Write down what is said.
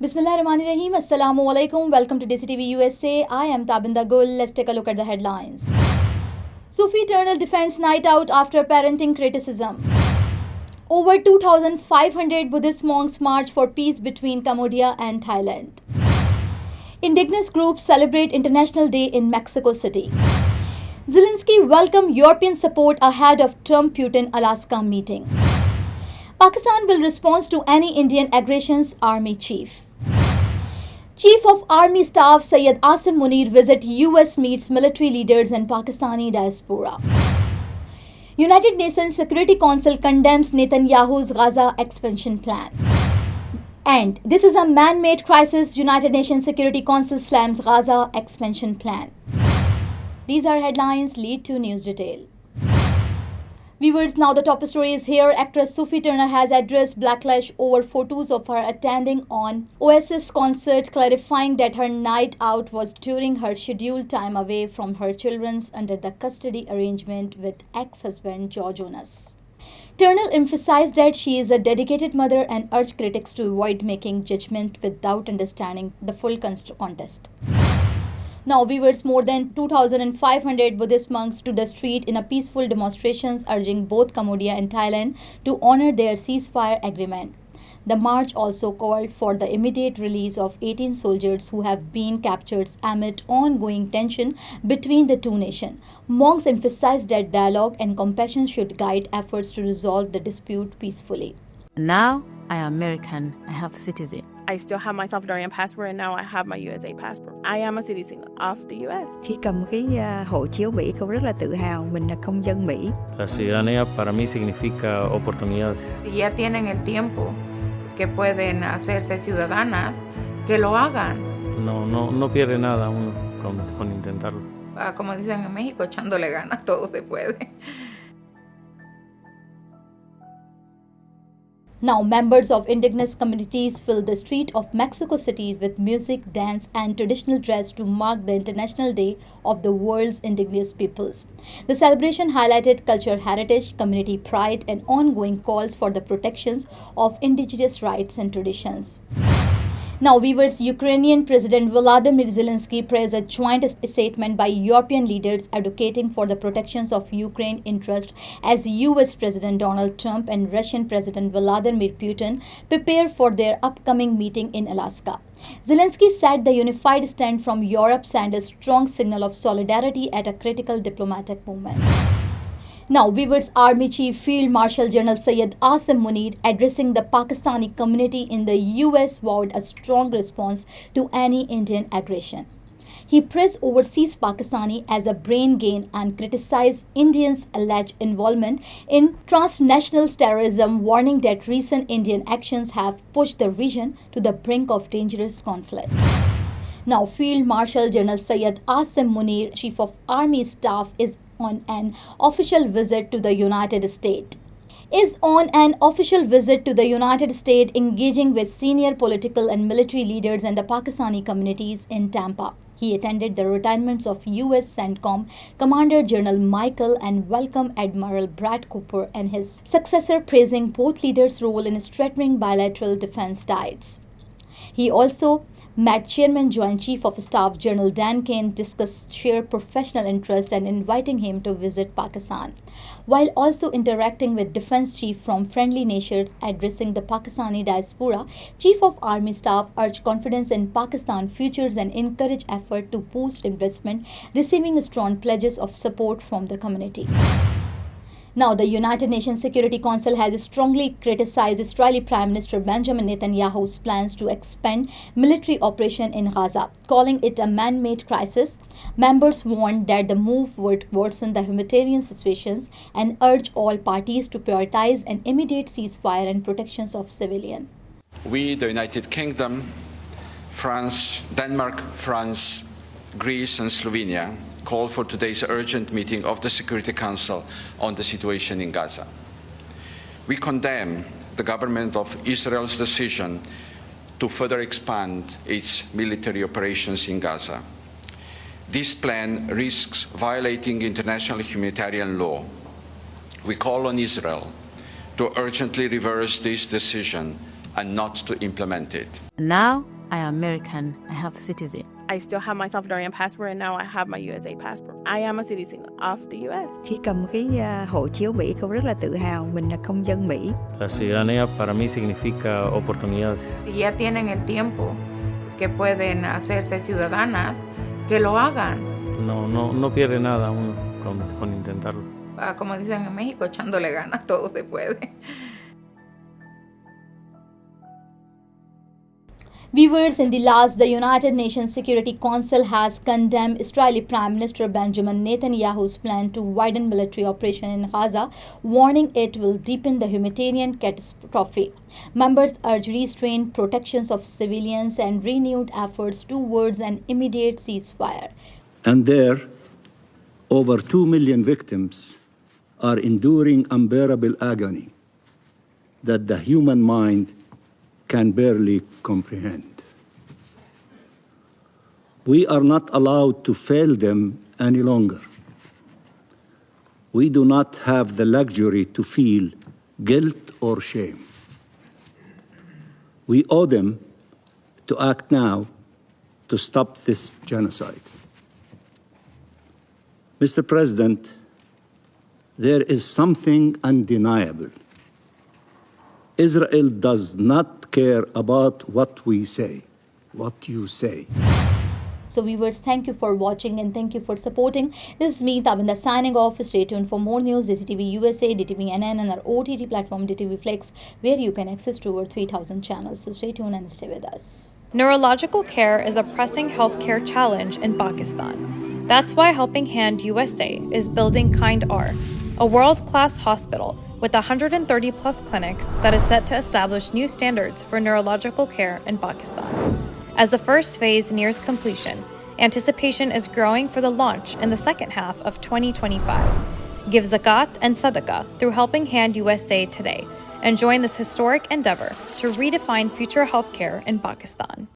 Bismillahirrahmanirrahim. Assalamu alaikum. Welcome to Desi TV USA. I am Tabinda Gul. Let's take a look at the headlines. Sophie Turner defends night out after parenting criticism. Over 2,500 Buddhist monks march for peace between Cambodia and Thailand. Indigenous groups celebrate International Day in Mexico City. Zelensky welcomed European support ahead of Trump-Putin Alaska meeting. Pakistan will respond to any Indian aggressions, Army Chief. Chief of Army Staff Syed Asim Munir visit US meets military leaders and Pakistani diaspora. United Nations Security Council condemns Netanyahu's Gaza expansion plan. And this is a man-made crisis. United Nations Security Council slams Gaza expansion plan. These are headlines. Lead to news detail. Viewers, now the top story is here. Actress Sophie Turner has addressed backlash over photos of her attending an Oasis concert, clarifying that her night out was during her scheduled time away from her children under the custody arrangement with ex-husband Joe Jonas. Turner emphasized that she is a dedicated mother and urged critics to avoid making judgment without understanding the full context. Now, viewers, more than 2,500 Buddhist monks to the street in a peaceful demonstrations urging both Cambodia and Thailand to honor their ceasefire agreement. The march also called for the immediate release of 18 soldiers who have been captured amid ongoing tension between the two nations. Monks emphasized that dialogue and compassion should guide efforts to resolve the dispute peacefully. Now I am American. I have citizen. I still have my Salvadorian passport and now I have my USA passport. I am a citizen of the US. Khi cầm cái hộ chiếu Mỹ, con rất là tự hào mình là công dân Mỹ. La ciudadanía para mí significa oportunidades. Si ya tienen el tiempo que pueden hacerse ciudadanas, que lo hagan. No pierde nada uno con intentarlo. Como dicen en México, echándole ganas, todo se puede. Now, members of indigenous communities fill the street of Mexico City with music, dance, and traditional dress to mark the International Day of the world's indigenous peoples. The celebration highlighted cultural heritage, community pride, and ongoing calls for the protections of indigenous rights and traditions. Now, viewers, Ukrainian President Volodymyr Zelensky praised a joint statement by European leaders advocating for the protections of Ukraine interests as US President Donald Trump and Russian President Vladimir Putin prepare for their upcoming meeting in Alaska. Zelensky said the unified stand from Europe sent a strong signal of solidarity at a critical diplomatic moment. Now, viewers, Army Chief Field Marshal General Syed Asim Munir, addressing the Pakistani community in the US, vowed a strong response to any Indian aggression. He praised overseas Pakistani as a brain gain and criticized Indians' alleged involvement in transnational terrorism, warning that recent Indian actions have pushed the region to the brink of dangerous conflict. Now, Field Marshal General Syed Asim Munir, Chief of Army Staff, is on an official visit to the United States. Engaging with senior political and military leaders and the Pakistani communities in Tampa. He attended the retirements of U.S. CENTCOM Commander General Michael and welcomed Admiral Brad Cooper and his successor, praising both leaders' role in strengthening bilateral defense ties. He also met Chairman Joint Chief of Staff General Dan Kane, discussed shared professional interest and inviting him to visit Pakistan, while also interacting with Defense Chief from friendly nations. Addressing the Pakistani diaspora, Chief of Army Staff urged confidence in Pakistan futures and encouraged effort to boost investment, receiving strong pledges of support from the community. Now, the United Nations Security Council has strongly criticized Israeli Prime Minister Benjamin Netanyahu's plans to expand military operation in Gaza, calling it a man-made crisis. Members warned that the move would worsen the humanitarian situations and urge all parties to prioritize an immediate ceasefire and protections of civilians. We, the United Kingdom, Denmark, France, Greece, and Slovenia call for today's urgent meeting of the Security Council on the situation in Gaza. We condemn the government of Israel's decision to further expand its military operations in Gaza. This plan risks violating international humanitarian law. We call on Israel to urgently reverse this decision and not to implement it. Now I am American. I have citizen. I still have my Salvadorian passport, and now I have my USA passport. I am a citizen of the US. Khi cầm cái hộ chiếu Mỹ, con rất là tự hào mình là công dân Mỹ. La ciudadanía para mí significa oportunidades. Si ya tienen el tiempo que pueden hacerse ciudadanas, que lo hagan. No pierde nada uno con intentarlo. Como dicen en México, echándole ganas, todo se puede. Viewers, in the last, the United Nations Security Council has condemned Israeli Prime Minister Benjamin Netanyahu's plan to widen military operation in Gaza, warning it will deepen the humanitarian catastrophe. Members urge restrained protections of civilians and renewed efforts towards an immediate ceasefire. And there, over 2 million victims are enduring unbearable agony that the human mind can barely comprehend. We are not allowed to fail them any longer. We do not have the luxury to feel guilt or shame. We owe them to act now to stop this genocide. Mr. President, there is something undeniable. Israel does not care about what we say, what you say. So viewers, thank you for watching and thank you for supporting. This is me, Tabinda, signing off. Stay tuned for more news. Desi TV USA, DTV NN, and our OTT platform DTV Flex, where you can access to over 3,000 channels. So stay tuned and stay with us. Neurological care is a pressing healthcare challenge in Pakistan. That's why Helping Hand USA is building Kind R, a world-class hospital with 130 plus clinics that is set to establish new standards for neurological care in Pakistan. As the first phase nears completion, anticipation is growing for the launch in the second half of 2025. Give zakat and sadaqah through Helping Hand USA today and join this historic endeavor to redefine future healthcare in Pakistan.